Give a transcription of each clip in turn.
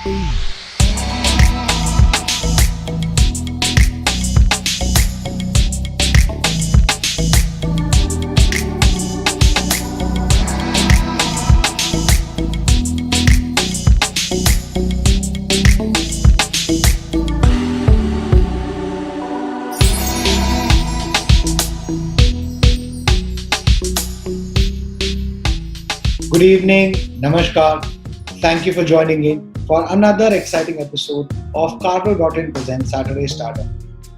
Good evening, Namaskar. Thank you for joining in for another exciting episode of Carver.in presents Saturday Startup.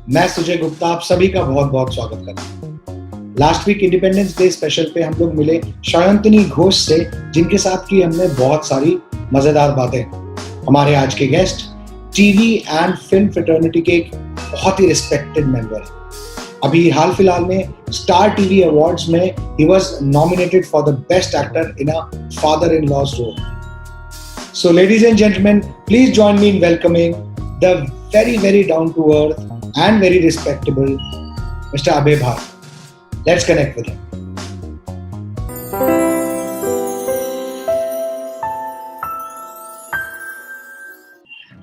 मैं सुजय गुप्ता आप सभी का बहुत बहुत स्वागत करता हूँ। Last week Independence Day special पे हम लोग मिले शयंतनी घोष से, जिनके साथ की हमने बहुत सारी मजेदार बातें। हमारे आज के guest TV and film fraternity के एक बहुत ही रिस्पेक्टेड मेंबर हैं। अभी हाल फिलहाल में स्टार टीवी अवार्ड्स में he was nominated for the best actor in a father-in-law's role. So ladies and gentlemen, please join me in welcoming the very down to earth and very respectable Mr. Abhay Bhargav. Let's connect with him.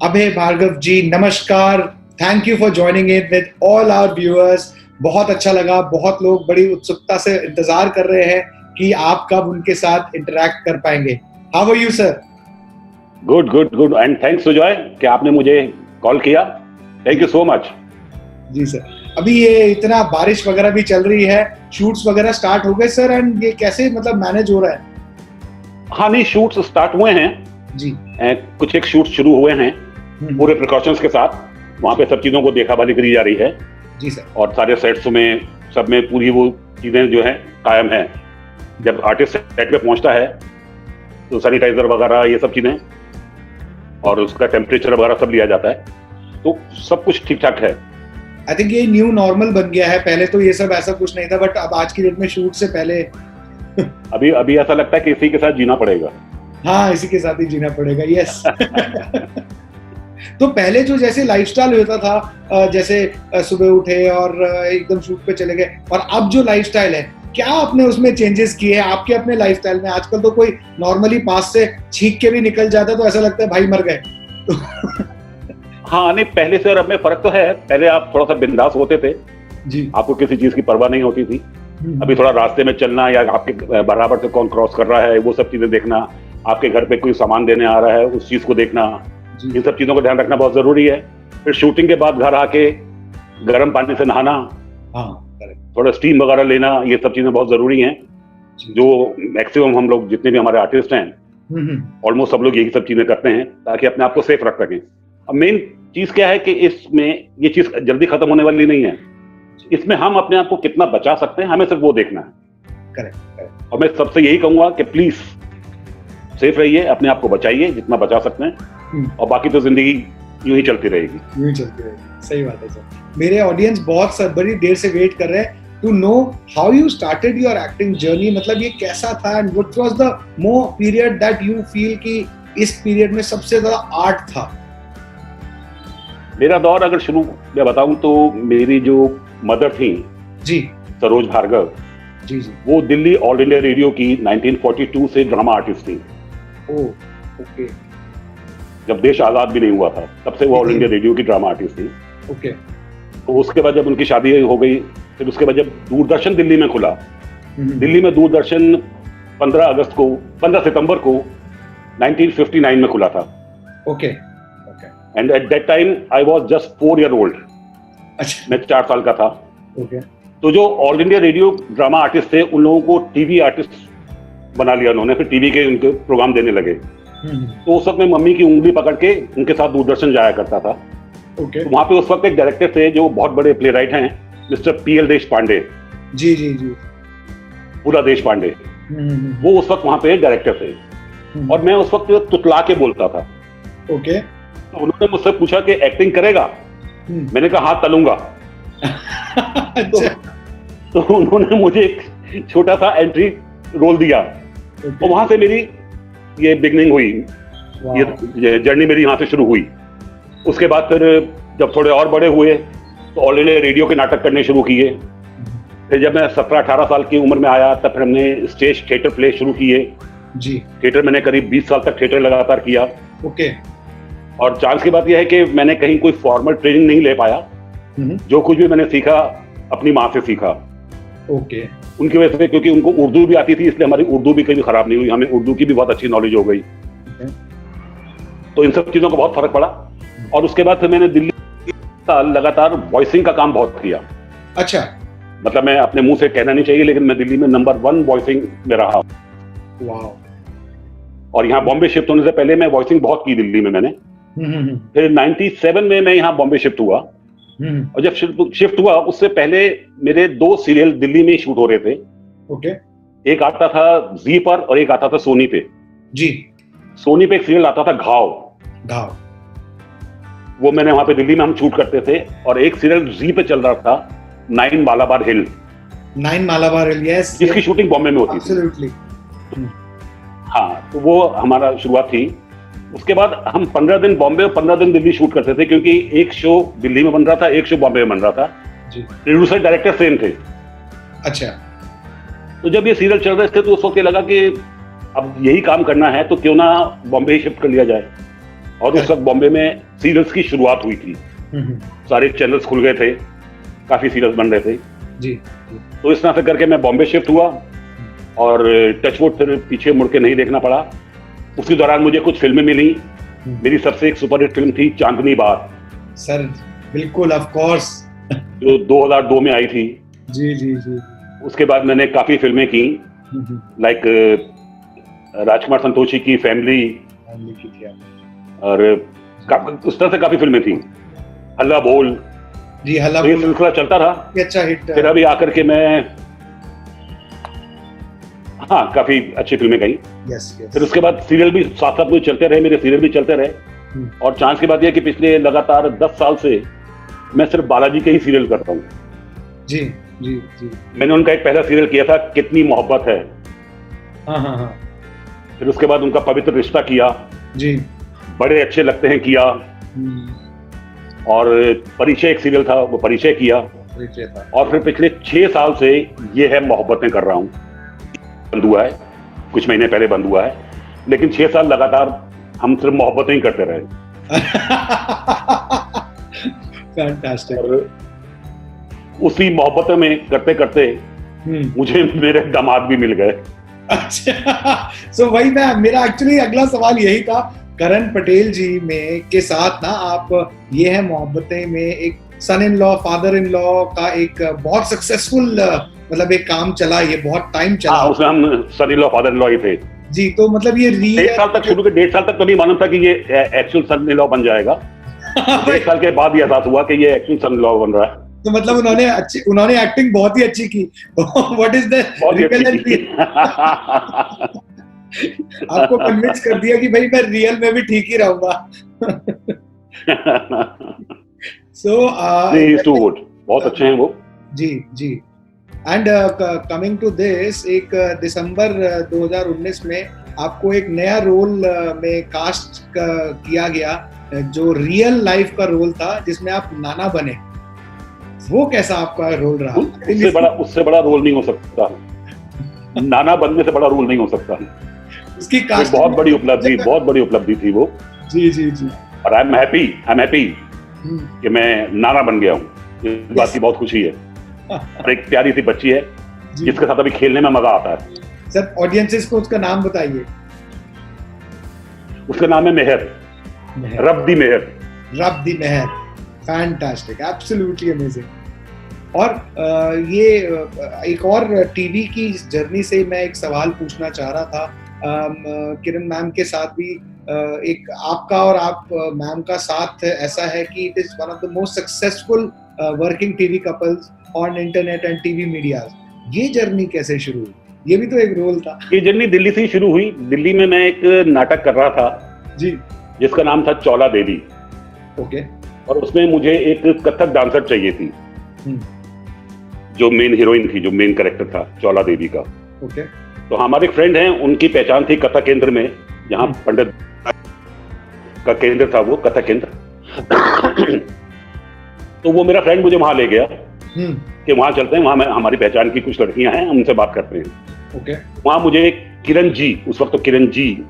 Abhay Bhargav ji, namaskar. Thank you for joining in with all our viewers. बहुत अच्छा लगा, बहुत लोग बड़ी उत्सुकता से इंतजार कर रहे हैं कि आप कब उनके साथ इंटरैक्ट कर पाएंगे। How are you sir? Good and thanks Sujay कि आपने मुझे कॉल किया। Thank you so much. जी सर, अभी ये इतना बारिश वगैरह भी चल रही है, शूट्स वगैरह स्टार्ट हो गए सर, एंड ये कैसे मतलब मैनेज हो रहा है? हाँ नहीं, शूट्स स्टार्ट हुए हैं जी, कुछ एक शूट शुरू हुए हैं पूरे प्रिकॉशंस के साथ। वहाँ पे सब चीजों को देखा भाली करी जा रही है जी सर, और सारे सेट्स में सब में पूरी वो चीजें जो है कायम है। जब आर्टिस्ट सेट पे पहुंचता है तो सैनिटाइजर वगैरह ये सब चीजें और उसका टेम्परेचर वगैरह सब लिया जाता है, तो सब कुछ ठीक ठाक है। आई थिंक ये न्यू नॉर्मल बन गया है। पहले तो ये सब ऐसा कुछ नहीं था, बट अब आज की डेट में शूट से पहले अभी ऐसा लगता है कि इसी के साथ जीना पड़ेगा। हाँ, इसी के साथ ही जीना पड़ेगा। यस तो पहले जो जैसे लाइफस्टाइल होता था, जैसे सुबह उठे और एकदम शूट पे चले गए, और अब जो लाइफस्टाइल है, क्या आपने उसमें चेंजेस किए हैं आपके अपने लाइफस्टाइल में? आजकल तो कोई नॉर्मली पास से छींक के भी निकल जाता है तो ऐसा लगता है भाई मर गए। हाँ नहीं, पहले से और अब में फर्क तो है। पहले आप थोड़ा सा बिंदास होते थे जी, आपको किसी चीज की परवाह नहीं होती थी। अभी थोड़ा रास्ते में चलना या आपके बराबर से कौन क्रॉस कर रहा है वो सब चीजें देखना, आपके घर पे कोई सामान देने आ रहा है उस चीज को देखना, इन सब चीजों का ध्यान रखना बहुत जरूरी है। फिर शूटिंग के बाद घर आके गर्म पानी से नहाना, थोड़ा स्टीम वगैरह लेना, ये सब चीजें बहुत जरूरी हैं, जो मैक्सिमम हम लोग जितने भी हमारे आर्टिस्ट हैं ऑलमोस्ट सब लोग यही सब चीजें करते हैं ताकि अपने आप को सेफ रख सकें। अब मेन चीज क्या है कि इसमें ये चीज जल्दी खत्म होने वाली नहीं है। इसमें हम अपने आप को कितना बचा सकते हैं, हमें सिर्फ वो देखना है। करेक्ट। और मैं सबसे यही कहूंगा कि प्लीज सेफ रहिए, अपने आप को बचाइए जितना बचा सकते हैं, और बाकी तो जिंदगी यूं ही चलती रहेगी। सही बात है सर। मेरे ऑडियंस बहुत बड़ी देर से वेट कर रहे हैं to know how you started your acting journey. मतलब ये कैसा था, and what was the more period that you feel कि इस पीरियड में सबसे ज्यादा आर्ट था? मेरा दौर अगर शुरू में बताऊं तो मेरी जो मदर थी जी, सरोज भार्गव जी, वो दिल्ली ऑल इंडिया रेडियो की 1942 से ड्रामा आर्टिस्ट थी। ओके। जब देश आजाद भी नहीं हुआ था तब से वो ऑल इंडिया रेडियो की ड्रामा आर्टिस्ट थी। ओके। तो उसके बाद जब उनकी शादी हो गई, फिर उसके बाद जब दूरदर्शन दिल्ली में खुला, दिल्ली में दूरदर्शन 15 सितंबर को 1959 में खुला था। Okay. And at that time I was just 4 year old. अच्छा, मैं 4 साल का था। ओके। तो जो all India radio drama artist थे उन लोगों को टीवी आर्टिस्ट बना लिया उन्होंने, फिर टीवी के उनके प्रोग्राम देने लगे। तो उस वक्त मैं मम्मी की उंगली पकड़ के उनके साथ दूरदर्शन जाया करता था। ओके। तो वहां पे उस वक्त एक डायरेक्टर थे जो बहुत बड़े प्ले राइट हैं, मिस्टर पीएल देश पांडे। जी, पूरा देश पांडे, वो उस वक्त वहां पे डायरेक्टर थे, और मैं उस वक्त तुतला के बोलता था। ओके। तो उन्होंने मुझसे पूछा कि एक्टिंग करेगा? मैंने कहा हाँ तलूंगा। तो उन्होंने मुझे एक छोटा सा एंट्री रोल दिया, और वहां से मेरी ये बिगनिंग हुई, ये जर्नी मेरी यहाँ से शुरू हुई। उसके बाद फिर जब थोड़े और बड़े हुए तो ऑल इंडिया रेडियो के नाटक करने शुरू किए। फिर जब मैं 17-18 साल की उम्र में आया तब फिर हमने स्टेज थिएटर प्ले शुरू किए जी। थिएटर मैंने करीब 20 साल तक थिएटर लगातार किया। ओके। और चांस की बात यह है कि मैंने कहीं कोई फॉर्मल ट्रेनिंग नहीं ले पाया। जो कुछ भी मैंने सीखा अपनी माँ से सीखा। ओके। उनकी वजह से, क्योंकि उनको उर्दू भी आती थी, इसलिए हमारी उर्दू भी कभी खराब नहीं हुई, हमें उर्दू की भी बहुत अच्छी नॉलेज हो गई। तो इन सब चीजों का बहुत फर्क पड़ा। और उसके बाद फिर मैंने दिल्ली साल लगातार वॉइसिंग का काम बहुत किया। अच्छा। मतलब मैं अपने मुंह से कहना नहीं चाहिए, लेकिन मैं दिल्ली में नंबर 1 वॉइसिंग में रहा। वाह। और यहाँ बॉम्बे शिफ्ट होने से पहले मैं वॉइसिंग बहुत की दिल्ली में मैंने। फिर 97 में मैं यहाँ बॉम्बे शिफ्ट हुआ। और जब शिफ्ट हुआ उससे पहले मेरे 2 सीरियल दिल्ली में शूट हो रहे थे। ओके। एक आता था जी पर और एक आता था सोनी पे। जी। सोनी पे एक सीरियल आता था घाव। वो मैंने वहां पे दिल्ली में हम शूट करते थे। और एक सीरियल जी पे चल रहा था 9 मालाबार हिल। 9 मालाबार हिल, यस। जिसकी शूटिंग बॉम्बे में होती थी। एब्सोल्युटली। हाँ, तो वो हमारा शुरुआत थी। उसके बाद हम 15 दिन बॉम्बे और 15 दिन दिल्ली शूट करते थे, क्योंकि एक शो दिल्ली में बन रहा था, एक शो बॉम्बे में बन रहा था। प्रोड्यूसर डायरेक्टर सेम थे। अच्छा। तो जब ये सीरियल चल रहे थे तो उस वक्त ये लगा कि अब यही काम करना है तो क्यों ना बॉम्बे ही शिफ्ट कर लिया जाए। और उस वक्त बॉम्बे में सीरियल्स की शुरुआत हुई थी। सारे चैनल्स खुल गए थे, काफी सीरियल्स बन रहे थे। जी। तो इस तरह से करके मैं बॉम्बे शिफ्ट हुआ और टचवुड फिर पीछे मुड़ के नहीं देखना पड़ा। उसी दौरान मुझे कुछ फिल्में मिली। मेरी सबसे एक सुपरहिट फिल्म थी चांदनी बार। सर बिल्कुल, ऑफ कोर्स। जो 2002 में आई थी। जी जी जी। उसके बाद मैंने काफी फिल्में की, लाइक राजकुमार संतोषी की फैमिली की थी और उस तरह से काफी फिल्में थी। हल्ला बोल। जी, हल्ला तो ये बोल सिलसिला चलता रहा। अच्छा हिट। फिर अभी आकर के मैं काफी अच्छी फिल्में गई। फिर उसके बाद सीरियल भी साथ साथ मुझे चलते रहे, मेरे सीरियल भी चलते रहे। और चांस की बात यह कि पिछले लगातार 10 साल से मैं सिर्फ बालाजी के ही सीरियल करता हूँ। जी जी जी। मैंने उनका एक पहला सीरियल किया था कितनी मोहब्बत है। हाँ। फिर उसके बाद उनका पवित्र रिश्ता किया। जी। बड़े अच्छे लगते हैं किया। और परिचय एक सीरियल था, वो परिचय किया। और फिर पिछले 6 साल से ये है मोहब्बतें कर रहा हूँ। बंद हुआ है, कुछ महीने पहले बंद हुआ है, लेकिन 6 साल लगातार हम सिर्फ मोहब्बतें ही करते रहे। फैंटास्टिक। और उसी मोहब्बतों में करते करते मुझे मेरे दामाद भी मिल गए। अच्छा। सो वही मेरा एक्चुअली अगला सवाल यही था। करण पटेल जी में के साथ ना आप ये है मोहब्बतें में एक son in law father in law का एक बहुत सक्सेसफुल मतलब एक काम चला, ये बहुत टाइम चला। उसमें हम son in law father in law ही थे जी। तो मतलब ये 1.5 साल तक शुरू के 1.5 साल तक तो नहीं मालूम था कि ये एक्चुअल सन इन लॉ बन जाएगा। 1.5 साल के बाद ये एहसास हुआ कि ये एक्चुअल सन इन लॉ बन रहा है। तो मतलब उन्होंने एक्टिंग बहुत ही अच्छी की। व्हाट इज द आपको कन्विंस कर दिया कि भाई मैं रियल में भी ठीक ही रहूंगा। टू गुड, बहुत अच्छे हैं वो। जी जी। एंड कमिंग टू दिस, एक दिसंबर 2019 में आपको एक नया रोल में कास्ट किया गया, जो रियल लाइफ का रोल था, जिसमें आप नाना बने। वो कैसा आपका रोल रहा? उससे बड़ा रोल नहीं हो सकता। नाना बनने से बड़ा रोल नहीं हो सकता। उसकी कास्ट बहुत बड़ी उपलब्धि थी वो। जी जी जी। और आई एम हैप्पी कि मैं नाना बन गया हूँ। इस बात की बहुत खुशी है। और एक प्यारी सी बच्ची है जिसके साथ अभी खेलने में मजा आता है। सर ऑडियंसेस को उसका नाम बताइए। उसका नाम है Mehar. Rabdi Mehar. Fantastic, absolutely amazing. और ये एक और टीवी की जर्नी से मैं एक सवाल पूछना चाह रहा था। किरण मैम के साथ भी एक आपका और आप मैम का साथ ऐसा है कि it is one of the most successful working TV couples on internet and TV media. ये जर्नी कैसे शुरू हुई? ये भी तो एक रोल था। ये जर्नी दिल्ली से ही शुरू हुई। दिल्ली में मैं एक नाटक कर रहा था जी, जिसका नाम था चौला देवी। ओके। और उसमें मुझे एक कथक डांसर चाहिए थी, जो मेन हीरोइन थी, जो मेन कैरेक्टर था चौला देवी का। ओके। तो हमारे एक फ्रेंड हैं, उनकी पहचान थी कथक केंद्र में, जहां पंडित का केंद्र था, वो कथक केंद्र। तो वो मेरा फ्रेंड मुझे वहां ले गया कि वहां चलते हैं, वहां हमारी पहचान की कुछ लड़कियां हैं, उनसे बात करते हैं। ओके। वहां मुझे एक किरण जी, उस वक्त तो किरण जी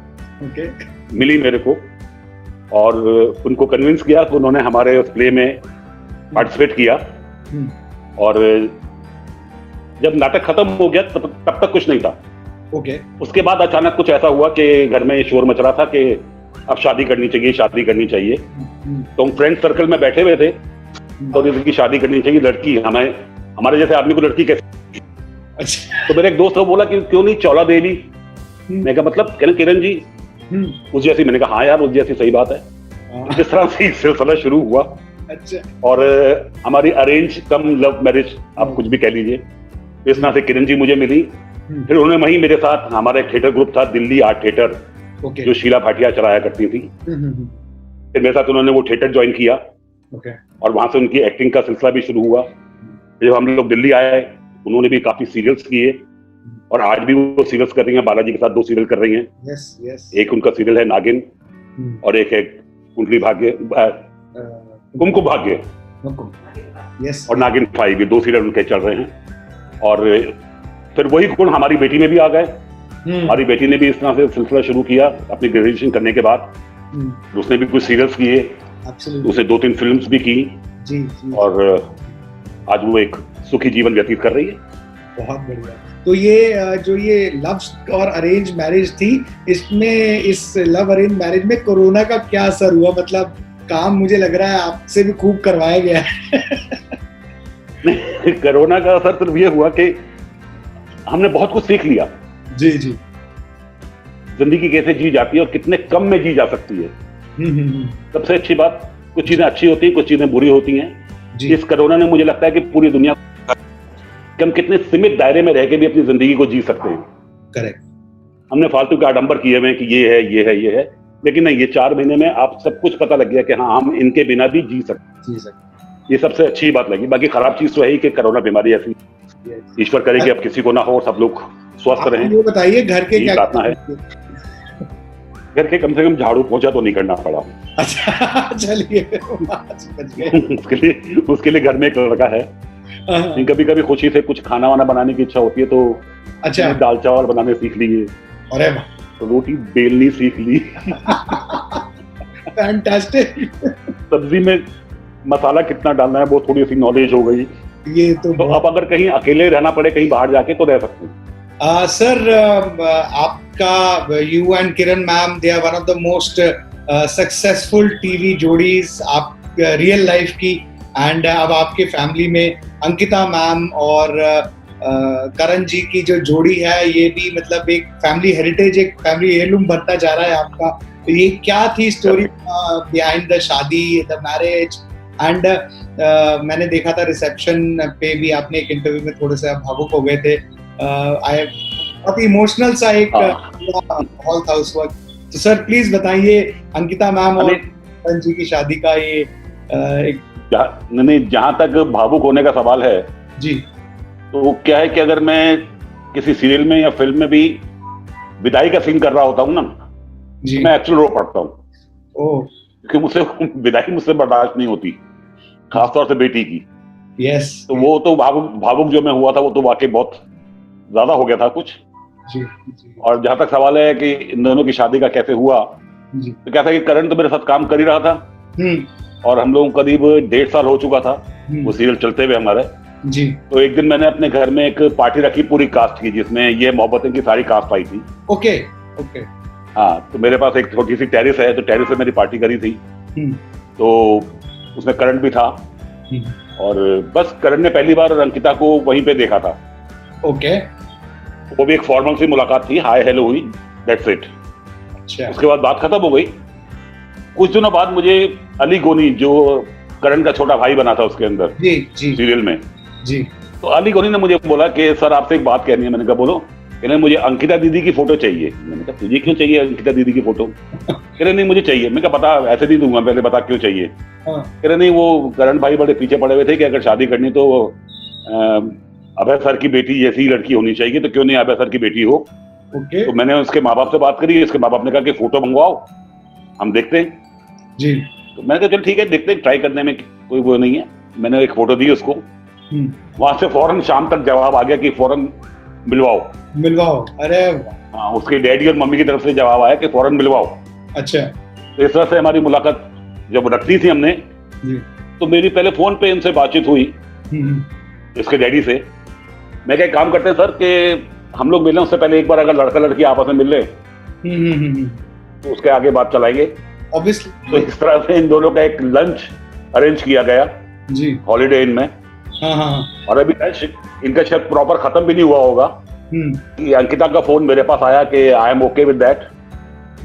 मिली मेरे को। और उनको कन्विंस किया कि उन्होंने हमारे उस प्ले में पार्टिसिपेट किया। और जब नाटक खत्म हो गया तब तक कुछ नहीं था। ओके। उसके बाद अचानक कुछ ऐसा हुआ कि घर में शोर मच रहा था कि अब शादी करनी चाहिए, शादी करनी चाहिए। तो हम फ्रेंड सर्कल में बैठे हुए थे, तो इसकी शादी करनी चाहिए, लड़की हमारे जैसे आदमी को लड़की कैसे। अच्छा। तो मेरे एक दोस्त ने बोला कि क्यों नहीं चौला देवी। मैं कहा मतलब कहना किरण जी उस जैसी। मैंने कहा हाँ यार उस जैसी, सही बात है। जिस तरह से सिलसिला शुरू हुआ। अच्छा। और हमारी अरेंज कम लव मैरिज आप कुछ भी कह लीजिए, इस तरह से किरण जी मुझे मिली। फिर उन्होंने वहीं मेरे साथ, हमारा एक थिएटर ग्रुप था दिल्ली आर्ट थिएटर, जो शीला भाटिया चलाया करती थी। फिर मेरे साथ उन्होंने वो थिएटर ज्वाइन किया। और वहां से उनकी एक्टिंग का सिलसिला भी शुरू हुआ। जब हम लोग दिल्ली आए उन्होंने भी काफी सीरियल्स किए, और आज भी वो सीरियल्स कर रही हैं। बालाजी के साथ 2 सीरियल कर रही हैं। एक उनका सीरियल है नागिन, और एक है कुंडली भाग्य, कुमकुम भाग्य, और नागिन 5, ये 2 सीरियल उनके चल रहे हैं। और फिर वही गुण हमारी बेटी में भी आ गए। हमारी बेटी ने भी इस तरह से सिलसिला शुरू किया अपनी ग्रेजुएशन करने के बाद। उसने भी कुछ सीरियल्स किए, उसने 2-3 फिल्म्स भी की। और आज वो एक सुखी जीवन व्यतीत कर रही है। बहुत बढ़िया। तो ये जो ये लव और अरेंज मैरिज थी, इसमें इस लव अरेंज मैरिज में कोरोना का क्या असर हुआ? मतलब काम मुझे लग रहा है आपसे भी खूब करवाया गया है। कोरोना का असर सिर्फ ये हुआ कि हमने बहुत कुछ सीख लिया। जी। जिंदगी कैसे जी जाती है और कितने कम में जी जा सकती है। सबसे अच्छी बात, कुछ चीजें अच्छी होती हैं, कुछ चीजें बुरी होती हैं। इस कोरोना ने मुझे लगता है कि पूरी दुनिया कि हम कितने सीमित दायरे में रह के भी अपनी जिंदगी को जी सकते हैं। करेक्ट। हमने फालतू के आडंबर किए हुए कि ये है, लेकिन नहीं, ये 4 महीने में आप सब कुछ पता लग गया कि हाँ हम इनके बिना भी जी सकते। ये सबसे अच्छी बात लगी। बाकी खराब चीज तो है ही कि कोरोना बीमारी ऐसी, ईश्वर करे कि अब किसी को ना हो, सब लोग स्वस्थ रहें। ये बताइए घर के क्या प्रार्थना है। घर के कम से कम झाड़ू पोंछा तो नहीं करना पड़ा। अच्छा चलिए। उसके लिए घर में एक लड़का है। कभी कभी खुशी से कुछ खाना वाना बनाने की इच्छा होती है तो अच्छा दाल चावल बनाने सीख लिए। अरे तो रोटी बेलनी सीख ली। फैंटास्टिक। सब्जी में मसाला कितना डालना है वो थोड़ी सी नॉलेज हो गई। ये तो अब अगर कहीं अकेले रहना पड़े कहीं बाहर जाके तो रह सकते हैं। सर आपका you and Kiran ma'am, they are one of the most successful TV जोड़ीज आप रियल लाइफ की। एंड अब आपके फैमिली में अंकिता मैम और करण जी की जो जोड़ी है, ये भी मतलब एक फैमिली हेरिटेज, एक फैमिली हेirloom बनता जा रहा है आपका। तो ये क्या थी स्टोरी बिहाइंड द शादी, द मैरिज? एंड मैंने देखा था रिसेप्शन पे भी आपने एक इंटरव्यू में थोड़े से आप भावुक हो गए थे। बहुत इमोशनल सा एक हॉल था उस वक्त। तो सर प्लीज बताइए अंकिता मैम और करण जी की शादी का ये एक। नहीं, जहां तक भावुक होने का सवाल है जी, तो क्या है कि अगर मैं किसी सीरियल में या फिल्म में भी विदाई का सीन कर रहा होता हूँ ना जी, मैं एक्चुअल रो पड़ता हूँ। क्योंकि मुझसे विदाई मुझसे बर्दाश्त नहीं होती, खासतौर से बेटी की। यस। तो वो तो भावुक जो मैं हुआ था वो तो वाकई बहुत ज्यादा हो गया था कुछ जी। और जहां तक सवाल है कि इन दोनों की शादी का कैसे हुआ जी, तो क्या था कि करण तो मेरे साथ काम कर ही रहा था और हम लोग करीब 1.5 साल हो चुका था वो सीरियल चलते हुए हमारे जी। तो एक दिन मैंने अपने घर में एक पार्टी रखी पूरी कास्ट की, जिसमें ये मोहब्बतें की सारी कास्ट आई थी। ओके। हाँ, तो मेरे पास एक छोटी सी टेरिस है, तो टेरिस पे मेरी पार्टी करी थी। तो उसमें करण भी था और बस करण ने पहली बार अंकिता को वहीं पे देखा था। ओके। वो भी एक फॉर्मल सी मुलाकात थी, हाय हेलो हुई, दैट्स इट। अच्छा। उसके बाद बात खत्म हो गई। कुछ दिनों बाद मुझे अली गोनी, जो करण का छोटा भाई बना था उसके अंदर जी सीरियल में जी, तो अली गोनी ने मुझे बोला कि सर आपसे एक बात कहनी है। मैंने कहा बोलो। कहने मुझे अंकिता दीदी की फोटो चाहिए। मैंने कहा तुझे क्यों चाहिए अंकिता दीदी की फोटो? कहने नहीं मुझे चाहिए। मैं कहा बता, ऐसे नहीं दूंगा, पहले बता क्यों चाहिए। कहने नहीं, वो करण भाई बड़े पीछे पड़े हुए थे कि अगर शादी करनी तो अभय सर की बेटी जैसी लड़की होनी चाहिए, तो क्यों नहीं अभय सर की बेटी हो। तो मैंने उसके माँ बाप से बात करी, उसके माँ बाप ने कहा कि फोटो मंगवाओ, हम देखते हैं जी। तो मैंने कहा चल ठीक है, देखते हैं, ट्राई करने में कोई वो नहीं है। मैंने एक फोटो दी उसको, वहां से फौरन शाम तक जवाब आ गया कि फौरन मिलवाओ। अरे हाँ, उसके डैडी और मम्मी की तरफ से जवाब आया कि फौरन मिलवाओ। अच्छा। तो इस तरह से हमारी मुलाकात जब रखी थी हमने, तो मेरी पहले फोन पे इनसे बातचीत हुई, इसके डैडी से। मैं क्या काम करते हैं सर कि हम लोग मिले उससे पहले एक बार अगर लड़का लड़की आपस में मिल ले तो उसके आगे बात चलाएंगे। ऑब्वियसली। तो इस तरह से इन दोनों का एक लंच अरेंज किया गया जी, हॉलीडे इन में। और अभी इनका शायद प्रॉपर खत्म भी नहीं हुआ होगा कि अंकिता का फोन मेरे पास आया कि I am okay with that.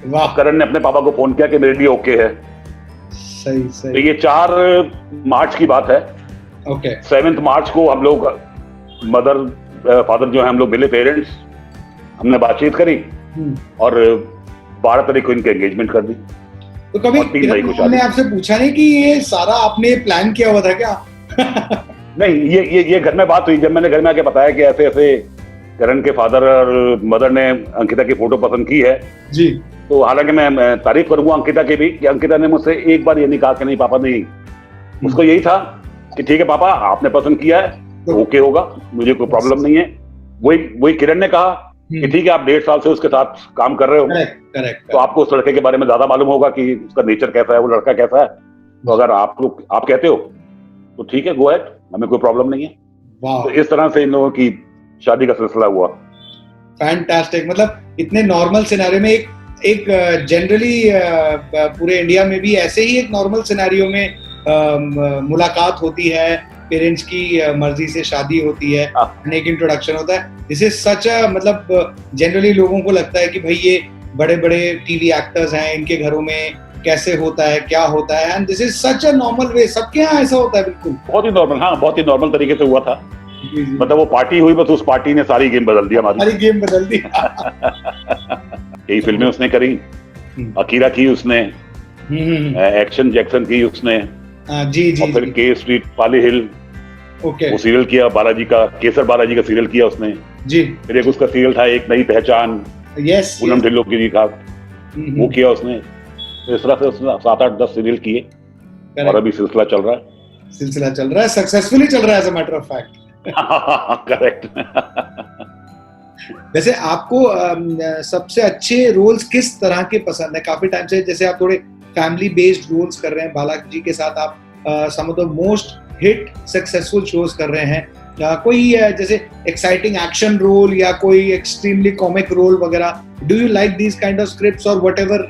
वाह। करण ने अपने पापा को फोन किया कि मेरे लिए ओके है। सही सही। तो ये 4 मार्च की बात है। ओके। 7 मार्च को हम लोग मदर फादर जो है हम लोग मिले, पेरेंट्स, हमने बातचीत करी और 12 तारीख को इनकी एंगेजमेंट कर दी। तो कभी हमने आपसे पूछा नहीं कि ये सारा आपने प्लान किया हुआ था क्या? नहीं, ये घर में बात हुई जब मैंने घर में आके बताया कि ऐसे ऐसे करण के फादर और मदर ने अंकिता की फोटो पसंद की है जी। तो हालांकि मैं तारीफ करूंगा अंकिता की भी कि अंकिता ने मुझसे एक बार ये नहीं कहा कि नहीं पापा नहीं, उसको यही था कि ठीक है पापा आपने पसंद किया है तो ओके होगा, मुझे कोई प्रॉब्लम नहीं है। वही किरण ने कहा कि ठीक है आप 1.5 साल से उसके साथ काम कर रहे हो, करेक्ट, तो आपको उस लड़के के बारे में ज्यादा मालूम होगा कि उसका नेचर कैसा है, वो लड़का कैसा है। तो अगर आप कहते हो तो ठीक है, गो अहेड, हमें कोई प्रॉब्लम नहीं है। तो इस तरह से इन लोगों की शादी का सिलसिला हुआ। फैंटास्टिक। मतलब इतने नॉर्मल सिनेरियो में एक जनरली पूरे इंडिया में भी ऐसे ही एक नॉर्मल सिनेरियो में मुलाकात होती है, पेरेंट्स की मर्जी से शादी होती है, एक इंट्रोडक्शन होता है। दिस इज सच अ, मतलब जनरली लोगों को लगता है कि भाई ये बड़े बड़े टीवी एक्टर्स हैं, इनके घरों में कैसे होता है, क्या होता है, and this is such a normal way. सबके यहाँ ऐसा होता है? बिल्कुल बहुत ही नॉर्मल। हाँ, बहुत ही नॉर्मल तरीके से हुआ था। मतलब वो पार्टी हुई, बस उस पार्टी ने सारी गेम बदल दिया, हमारी गेम बदल दी। कई फिल्में उसने करी, अकीरा की उसने, एक्शन जैक्सन की उसने, जी जी, और फिर के स्ट्रीट पाली हिल, ओके, वो सीरियल किया बालाजी का, केसर बालाजी का सीरियल किया उसने जी। फिर एक उसका सीरियल था एक नई पहचान, यस, पूनम ढिल्लों की का, वो किया उसने। तो इस तरह से उसने 7, 8, 10 सीरियल किए और अभी सिलसिला चल रहा है, सक्सेसफुली चल रहा है as a matter of fact. Correct. वैसे आपको सबसे अच्छे रोल्स किस तरह के पसंद है? काफी टाइम से जैसे आप थोड़े फैमिली बेस्ड रोल्स कर रहे हैं, बालाजी के साथ आप some of the most hit successful shows कर रहे हैं, कोई जैसे एक्साइटिंग एक्शन रोल या कोई एक्सट्रीमली कॉमिक रोल वगैरह? Do you like these kind of scripts और व्हाटएवर?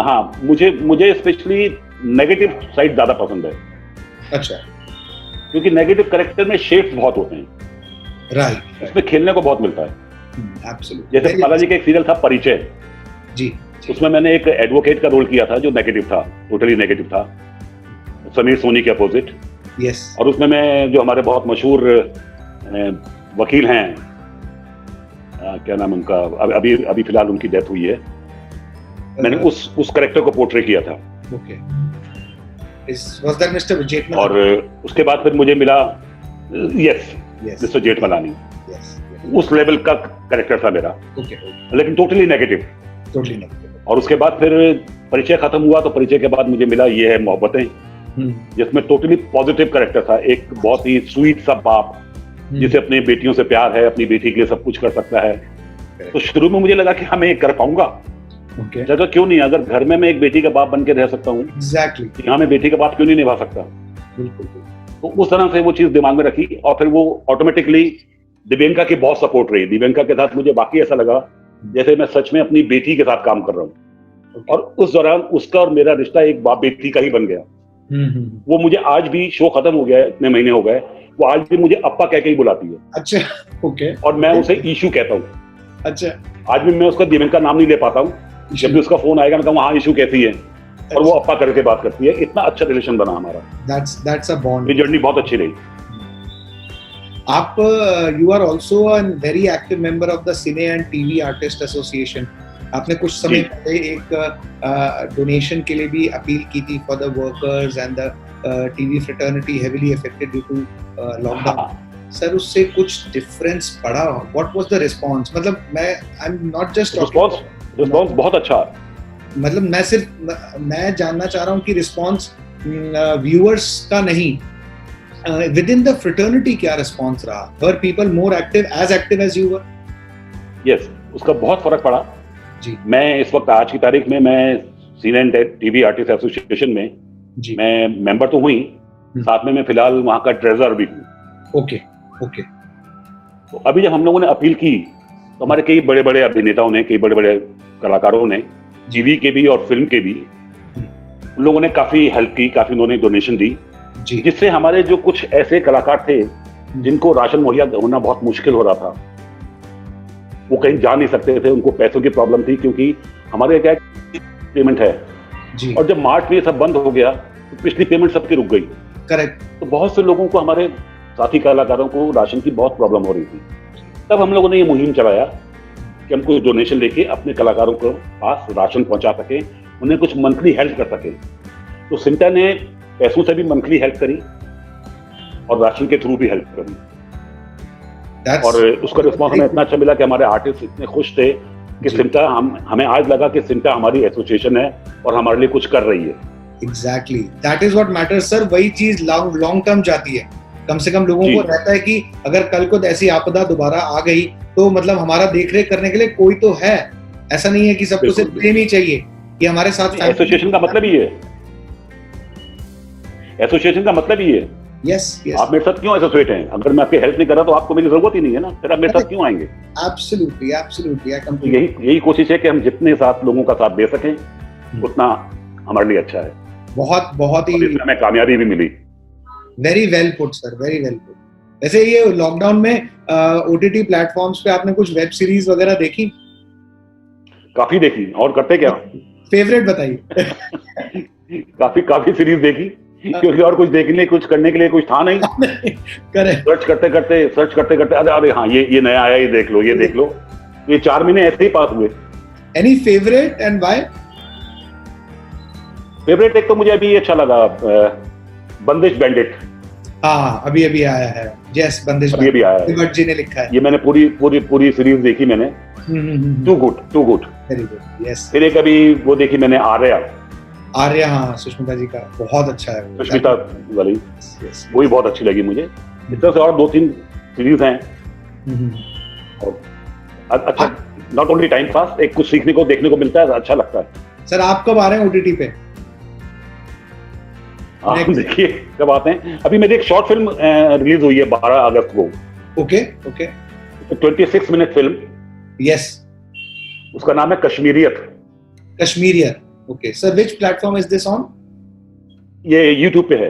हाँ, मुझे स्पेशली नेगेटिव साइड ज्यादा पसंद है। अच्छा। क्योंकि नेगेटिव कैरेक्टर में शेड्स बहुत होते हैं, राइट, इसमें खेलने को बहुत मिलता है। एब्सोल्युटली। जैसे बालाजी का एक सीरियल था परिचय जी, उसमें मैंने एक एडवोकेट का रोल किया था जो नेगेटिव था, टोटली नेगेटिव था, समीर सोनी के अपोजिट। यस। और उसमें मैं जो हमारे बहुत मशहूर वकील हैं, क्या नाम उनका, अभी फिलहाल उनकी डेथ हुई है, मैंने उस कैरेक्टर को पोर्ट्रे किया था। Okay. Was that Mr. Jethmalani? और उसके बाद फिर मुझे मिला मिस्टर जेठमलानी। उस लेवल का कैरेक्टर था मेरा, लेकिन टोटली नेगेटिव। और उसके बाद फिर परिचय खत्म हुआ तो परिचय के बाद मुझे मिला ये है मोहब्बतें, जिसमें टोटली पॉजिटिव कैरेक्टर था, एक बहुत ही स्वीट सा बाप जिसे अपनी बेटियों से प्यार है, अपनी बेटी के लिए सब कुछ कर सकता है। तो शुरू में मुझे लगा कि हाँ मैं ये कर पाऊंगा, जगह क्यों नहीं, अगर घर में मैं एक बेटी का बाप बन के रह सकता हूँ, यहाँ मैं बेटी का बाप क्यों नहीं निभा सकता। तो उस तरह से वो चीज दिमाग में रखी और फिर वो ऑटोमेटिकली दिव्यंका की बहुत सपोर्ट रही। दिव्यंका के साथ मुझे बाकी ऐसा लगा जैसे मैं सच में अपनी बेटी के साथ काम कर रहा हूँ। और उस दौरान उसका और मेरा रिश्ता एक बाप बेटी का ही बन गया। वो मुझे आज भी, शो खत्म हो गया है, इतने महीने हो गए, वो आज भी मुझे अप्पा कह के ही बुलाती है। अच्छा, ओके। और मैं उसे ईशू कहता हूँ। अच्छा। आज भी मैं उसका दिव्यंका नाम नहीं ले पाता हूँ, जब भी उसका फोन आएगा मैं कहूँ हाँ ईशू कैसी है, और वो अप्पा करके बात करती है। इतना अच्छा रिलेशन बना हमारा। That's a bond. ये जर्नी बहुत अच्छी रही। आप you are also a very active member of the cine and TV artist association. आपने कुछ समय पहले एक डोनेशन के लिए भी अपील की थी for the workers and the TV fraternity heavily affected due to lockdown. Sir, उससे कुछ डिफरेंस पड़ा? What was the response? मतलब मैं I am not just response बहुत अच्छा। मतलब मैं जानना चाह रहा हूँ कि रिस्पांस व्यूअर्स का नहीं, within the fraternity क्या रिस्पांस रहा? Were people more active as you were? Yes, उसका बहुत फर्क पड़ा जी। मैं इस वक्त आज की तारीख में मैं cine and TV artist association में जी। मैं मेंबर तो हुई, साथ में मैं फिलहाल वहां का ट्रेजर भी हूँ। Okay okay. तो अभी जब हम लोगों ने अपील की तो हमारे कई बड़े बड़े अभिनेताओं ने, कई बड़े बड़े कलाकारों ने, टीवी के भी और फिल्म के भी, उन लोगों ने काफी हेल्प की, काफी उन्होंने डोनेशन दी, जिससे हमारे जो कुछ ऐसे कलाकार थे जिनको राशन मुहैया होना बहुत मुश्किल हो रहा था, वो कहीं जा नहीं सकते थे, उनको पैसों की प्रॉब्लम थी, क्योंकि हमारे क्या पेमेंट है जी। और जब मार्च में ये सब बंद हो गया तो पिछली पेमेंट सबकी रुक गई। करेक्ट। तो बहुत से लोगों को, हमारे साथी कलाकारों को राशन की बहुत प्रॉब्लम हो रही थी। तब हम लोगों ने ये मुहिम चलाया कि हम कुछ डोनेशन लेके अपने कलाकारों को पास राशन पहुंचा सके, उन्हें कुछ मंथली हेल्प कर सके। तो सिंटा ने पैसों से भी मंथली हेल्प करी और राशन के थ्रू भी हेल्प करी। और उसका रिस्पॉन्स हमें इतना अच्छा मिला कि हमारे आर्टिस्ट इतने खुश थे कि सिंटा, हमें आज लगा कि सिंटा हमारी एसोसिएशन है और हमारे लिए कुछ कर रही है। Exactly, that is what matters sir. वही चीज लॉन्ग टर्म जाती है। कम से कम लोगों को रहता है कि अगर कल को ऐसी आपदा दोबारा आ गई तो मतलब हमारा देखरेख करने के लिए कोई तो है। ऐसा नहीं है कि सबको सिर्फ प्रेम ही चाहिए कि हमारे साथ। एसोसिएशन का मतलब ही है, एसोसिएशन का मतलब ही है। Yes yes. आप मेरे साथ क्यों एसोसिएट हैं? अगर मैं आपकी हेल्प नहीं कर रहा तो आपको मेरी जरूरत ही नहीं है ना, फिर आप मेरे साथ क्यों आएंगे? Absolutely absolutely, I completely. यही कोशिश है कि हम जितने साथ लोगों का साथ दे सकें उतना हमारे लिए अच्छा है। बहुत ही इसमें हमें कामयाबी भी मिली। Very well put sir, very well put. वैसे ये लॉकडाउन में ओटीटी प्लेटफॉर्म्स पे आपने कुछ वेब सीरीज वगैरह देखी? काफी देखी। और करते क्या? फेवरेट बताइए। काफी सीरीज देखी, क्योंकि और कुछ देखने, कुछ करने के लिए कुछ था नहीं। सर्च करते करते अरे हाँ ये नया आया, ये देख लो, ये देख लो। ये 4 महीने ऐसे ही पास हुए। Any favourite and why? Favourite एक तो मुझे अभी अच्छा लगा, बंदिश बैंडिट। हाँ, अभी आया है। यस, बंदिश अभी आया है। विवर्ट जी ने लिखा है। ये मैंने पूरी सीरीज देखी मैंने। Too good. Very good. Yes. फिर एक अभी वो देखी मैंने, आर्या। हाँ, सुष्मिता जी का बहुत अच्छा है वो। सुष्मिता वाली, वो भी बहुत अच्छी लगी मुझे। इस तरह से और 2-3 सीरीज हैं। और अच्छा, नॉट ओनली टाइम पास, एक कुछ सीखने को, देखने को मिलता है, अच्छा लगता है। सर आप कब आ रहे हैं ओटीटी पे? देखिए कब आते हैं। अभी मेरी एक शॉर्ट फिल्म रिलीज हुई है 12 अगस्त को। Okay 26 minute film. यस। उसका नाम है Kashmiriyat. Okay sir, which platform is this on? ये YouTube पे है।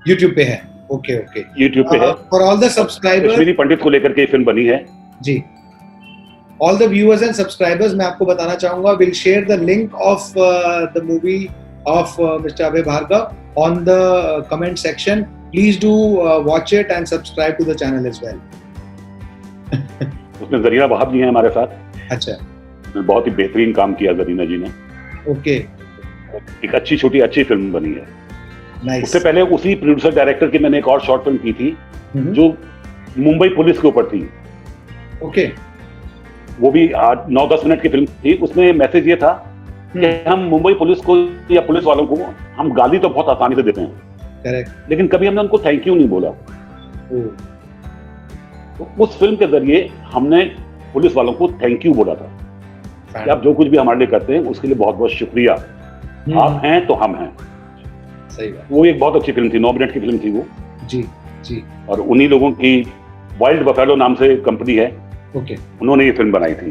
ओके YouTube पे है। For all the subscribers, Kashmiri Pandit को लेकर के फिल्म बनी है जी। All the viewers and subscribers, मैं आपको बताना चाहूंगा, will share the link of the movie of Mr. Abhay Bhargav on the comment section. Please do watch it and subscribe to the channel as well. उसमें जरीना वहाब जी हैं हमारे साथ। अच्छा। बहुत ही बेहतरीन काम किया जरीना जी ने। ओके। एक अच्छी फिल्म बनी है। Nice. उससे पहले उसी प्रोड्यूसर डायरेक्टर की मैंने एक और शॉर्ट फिल्म की थी जो मुंबई पुलिस के ऊपर थी। ओके। वो भी 9-10 मिनट की फिल्म थी। उसमें मैसेज ये था कि हम मुंबई पुलिस को या पुलिस वालों को हम गाली तो बहुत आसानी से देते हैं, करेक्ट, लेकिन कभी हमने उनको थैंक यू नहीं बोला। तो उस फिल्म के जरिए हमने पुलिस वालों को थैंक यू बोला था कि आप जो कुछ भी हमारे लिए करते हैं उसके लिए बहुत बहुत शुक्रिया। आप हैं तो हम हैं। सही बात। वो एक बहुत अच्छी फिल्म थी, 9 मिनट की फिल्म थी वो। जी। और उन्हीं लोगों की वाइल्ड बफेलो नाम से कंपनी है। ओके। उन्होंने ये फिल्म बनाई थी।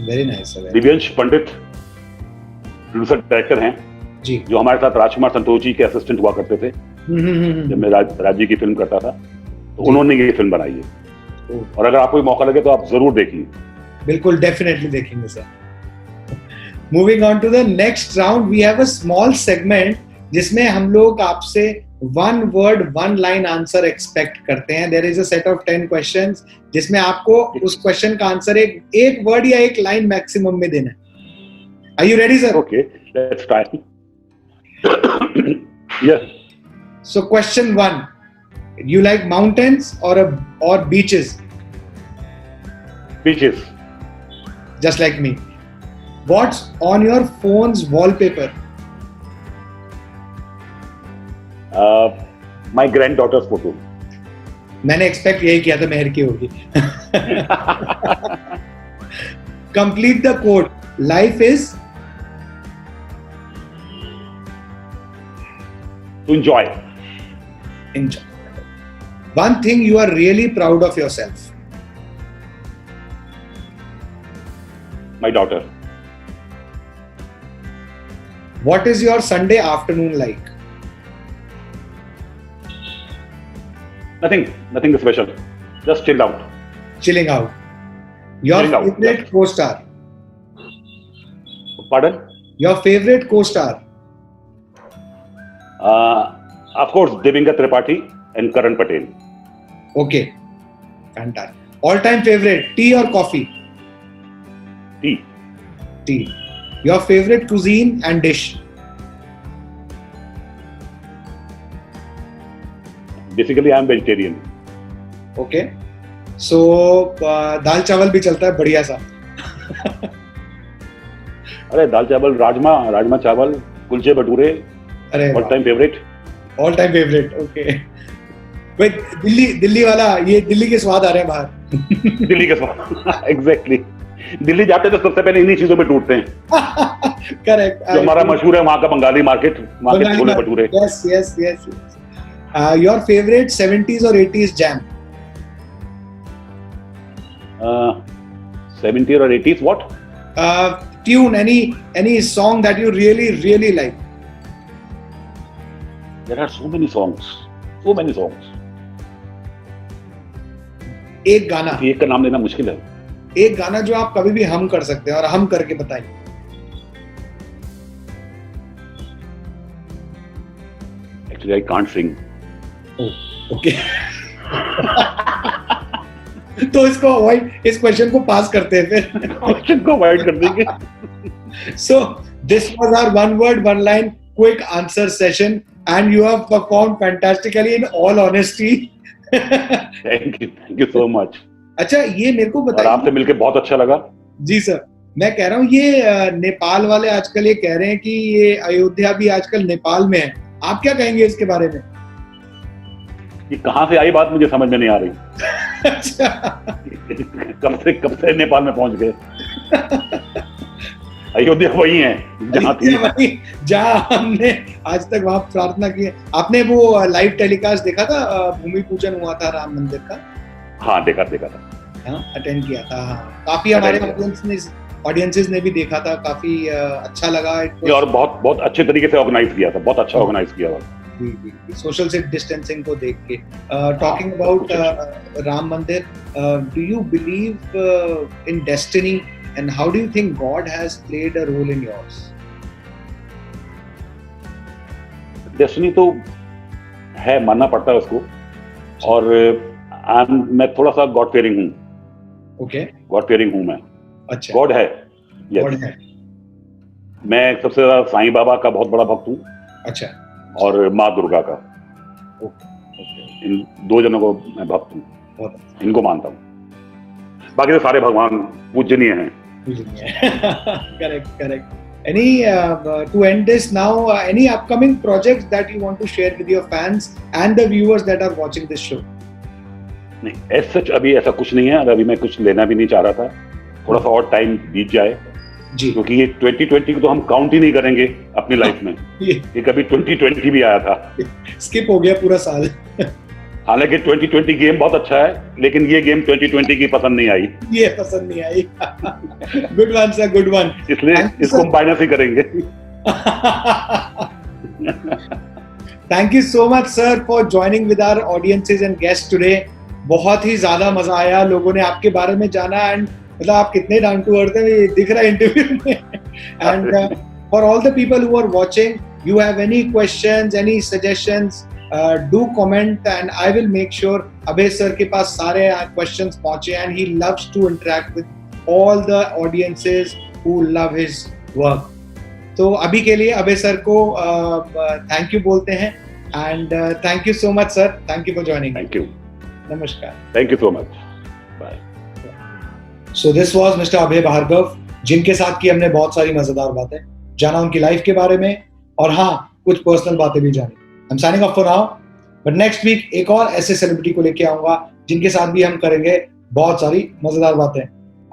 Very nice. Divyansh Pandit producer director हैं जी, जो हमारे साथ राजकुमार संतोष जी के असिस्टेंट हुआ करते थे जब मैं राजी की फिल्म करता था। तो उन्होंने ये फिल्म बनाई है। और अगर आपको मौका लगे तो आप जरूर देखिए। बिल्कुल, डेफिनेटली देखेंगे sir. Moving on to the next round, we have a small segment जिसमें हम लोग आपसे 1 word 1 line आंसर एक्सपेक्ट करते हैं। There is a set of 10 questions जिसमें आपको उस क्वेश्चन का आंसर एक वर्ड या एक लाइन मैक्सिमम में देना है। Are you ready, sir? Okay, let's try. Yes. So, question 1: you like mountains or beaches? Beaches. Just like me. What's on your phone's wallpaper? My granddaughter's photo. मैंने expect यही किया था, मेहर की होगी। Complete the quote. Life is to enjoy. Enjoy. One thing you are really proud of yourself. My daughter. What is your Sunday afternoon like? Nothing special. Just chilled out. Chilling out. Your Chilling out, favorite yes. co-star. Pardon? Your favorite co-star. Of course, Devinga Tripathi and Karan Patel. Okay. Fantastic. All-time favorite, tea or coffee? Tea. Tea. Your favorite cuisine and dish? Basically, I am vegetarian. Okay. So, दाल चावल भी चलता है बढ़िया सा. अरे दाल चावल, राजमा चावल, कुलचे भटूरे. अरे all time favourite. All time favourite. Okay. Wait, Delhi वाला, ये दिल्ली के स्वाद आ रहे हैं बाहर. दिल्ली के स्वाद. एग्जैक्टली. दिल्ली जाते तो सबसे पहले इन्हीं चीजों में टूटते हैं. करेक्ट. जो हमारा मशहूर है वहाँ का बंगाली मार्केट, वहाँ के chole bhature. Yes. Your favorite 70s or 80s jam? 70s or 80s what? Tune, any song that you really like. There are so many songs. एक गाना. एक का नाम लेना मुश्किल है. एक गाना जो आप कभी भी हम कर सकते हैं और हम करके बताइए. Actually, I can't sing. Okay. तो इसको अवॉइड, इस क्वेश्चन को पास करते हैं फिर. क्वेश्चन को अवॉइड कर देंगे. So this was our one word, one line quick answer session and you have performed fantastically in all honesty. Thank you so much. अच्छा, ये मेरे को बताइए. और आपसे मिलके बहुत अच्छा लगा. जी सर. मैं कह रहा हूँ ये नेपाल वाले आजकल ये कह रहे हैं कि ये अयोध्या भी आजकल नेपाल में है. आप क्या कहेंगे इसके बारे में? ये कहाँ से आई बात मुझे समझ में नहीं आ रही. अच्छा. कब से नेपाल में पहुंच गए. अयोध्या वही है जहाँ थी, जहाँ हमने आज तक वहाँ प्रार्थना की है. आपने वो लाइव टेलीकास्ट देखा था, भूमि पूजन हुआ था राम मंदिर का? हाँ, देखा था. हाँ, अटेंड किया था. काफी हमारे ऑडियंसेस ने भी देखा था. काफी अच्छा लगा. और बहुत अच्छे तरीके से ऑर्गेनाइज किया था. बहुत अच्छा ऑर्गेनाइज किया था. सोशल डिस्टेंसिंग को देख के. टॉकिंग अबाउट राम मंदिर, do you believe in destiny and how do you think God has played a role in yours? Destiny तो है, मानना पड़ता है उसको. और मैं थोड़ा सा गॉड फेयरिंग हूँ. ओके. गॉड फेयरिंग हूँ मैं. अच्छा. गॉड है. गॉड है. मैं सबसे ज्यादा साईं बाबा का बहुत बड़ा भक्त हूँ. अच्छा. और माँ दुर्गा का. ओके. इन दो जनों को मैं भक्त हूँ. इनको मानता हूँ. बाकी तो सारे भगवान पूजनीय हैं. Correct. Any to end this now, any upcoming projects that you want to share with your fans and the viewers that are watching this show? नहीं, as such अभी ऐसा कुछ नहीं है. और अभी मैं कुछ लेना भी नहीं चाह रहा था. थोड़ा सा और टाइम बीत जाए जी, क्योंकि ये 2020 को तो हम काउंट ही नहीं करेंगे अपनी लाइफ में. ये कभी 2020 भी आया था. स्किप हो गया पूरा साल. हालांकि 2020 गेम बहुत अच्छा है, लेकिन ये गेम 2020 की पसंद नहीं आई. Good one sir, good one. इसलिए इसको हम माइनस ही करेंगे. Thank you so much sir for joining with our audiences and guest today. बहुत ही ज्यादा मजा आया. लोगों ने आपके बारे में जाना एंड मतलब आप कितने डाउन टू अर्थ हैं दिख रहा है इंटरव्यू में. And for all the people who are watching, you have any questions, any suggestions, do comment and I will make sure Abhay sir के पास सारे questions पहुंचे and he loves to interact with all the audiences who love his work. तो अभी के लिए अभय sir को thank you बोलते हैं and thank you so much sir. Thank you for joining. Thank you. नमस्कार. Thank you so much. Bye. So this was Mr. Abhay Bhargav, जिनके साथ की हमने बहुत सारी मजेदार बातें जाना, उनकी लाइफ के बारे में और हाँ कुछ पर्सनल बातें भी जानी. I'm signing off for now, but next week एक और ऐसे सेलिब्रिटी को लेके आऊंगा जिनके साथ भी हम करेंगे बहुत सारी मजेदार बातें.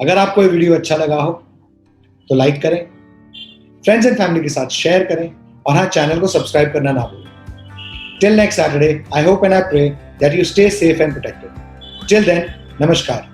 अगर आपको ये वीडियो अच्छा लगा हो तो लाइक करें, फ्रेंड्स एंड फैमिली के साथ शेयर करें और हाँ चैनल को सब्सक्राइब करना ना भूलें. Till next Saturday, I hope and I pray that you stay safe and protected. Till then, namaskar.